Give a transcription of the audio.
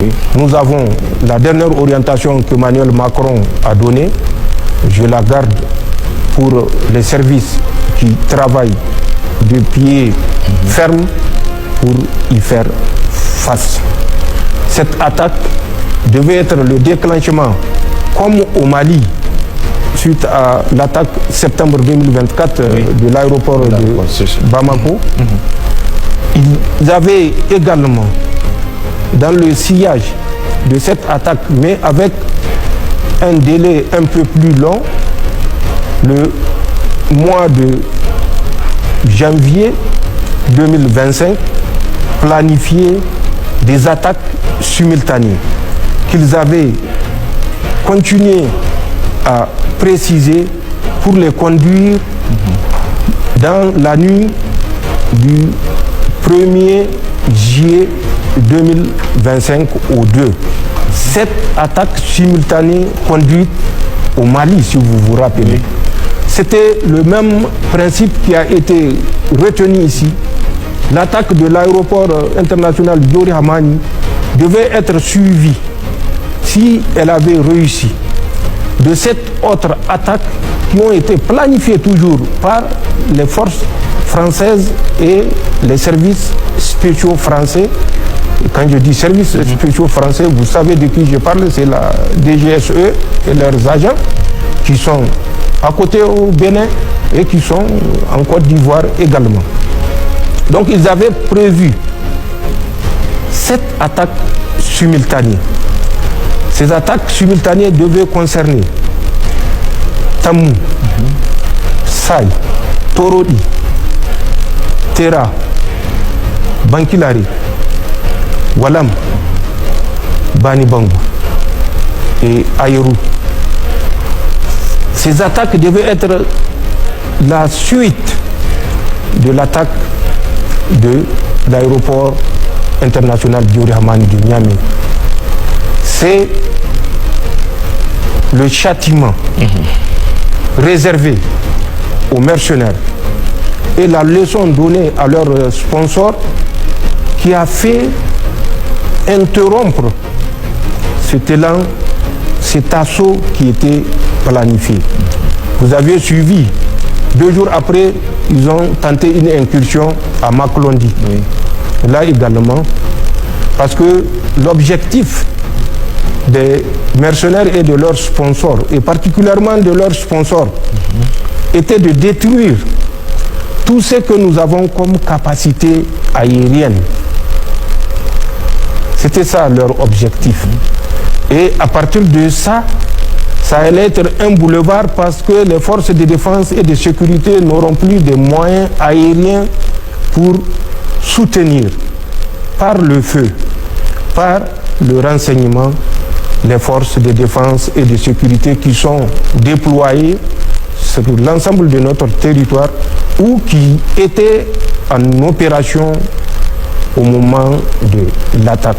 Nous avons la dernière orientation que Emmanuel Macron a donnée. Je la garde pour les services qui travaillent de pied ferme pour y faire face. Cette attaque devait être le déclenchement, comme au Mali, suite à l'attaque septembre 2024 de l'aéroport de Bamako. Ils avaient également, dans le sillage de cette attaque, mais avec un délai un peu plus long, le mois de janvier 2025, planifié des attaques simultanées qu'ils avaient continué à préciser pour les conduire dans la nuit du 1er juillet 2025 au 2. Cette attaque simultanée conduite au Mali, si vous vous rappelez, c'était le même principe qui a été retenu ici. L'attaque de l'aéroport international Diori Hamani devait être suivie, si elle avait réussi, de cette autre attaque qui ont été planifiées toujours par les forces françaises et les services spéciaux français. Quand je dis services spéciaux français, vous savez de qui je parle, c'est la DGSE et leurs agents qui sont à côté au Bénin et qui sont en Côte d'Ivoire également. Donc ils avaient prévu cette attaque simultanée. Ces attaques simultanées devaient concerner Tamou, Saï, Torodi, Tera, Bankilari, Walam, Bani Bango et Aïrou. Ces attaques devaient être la suite de l'attaque de l'aéroport international Diori Hamani de Niamey. C'est le châtiment réservé aux mercenaires et la leçon donnée à leurs sponsors qui a fait interrompre cet élan, cet assaut qui était planifié. Vous aviez suivi, 2 jours après, ils ont tenté une incursion à Maklondi. Là également, parce que l'objectif des mercenaires et de leurs sponsors, et particulièrement de leurs sponsors, était de détruire tout ce que nous avons comme capacité aérienne. C'était ça leur objectif. Et à partir de ça, ça allait être un boulevard parce que les forces de défense et de sécurité n'auront plus de moyens aériens pour soutenir par le feu, par le renseignement, les forces de défense et de sécurité qui sont déployées sur l'ensemble de notre territoire ou qui étaient en opération au moment de l'attaque.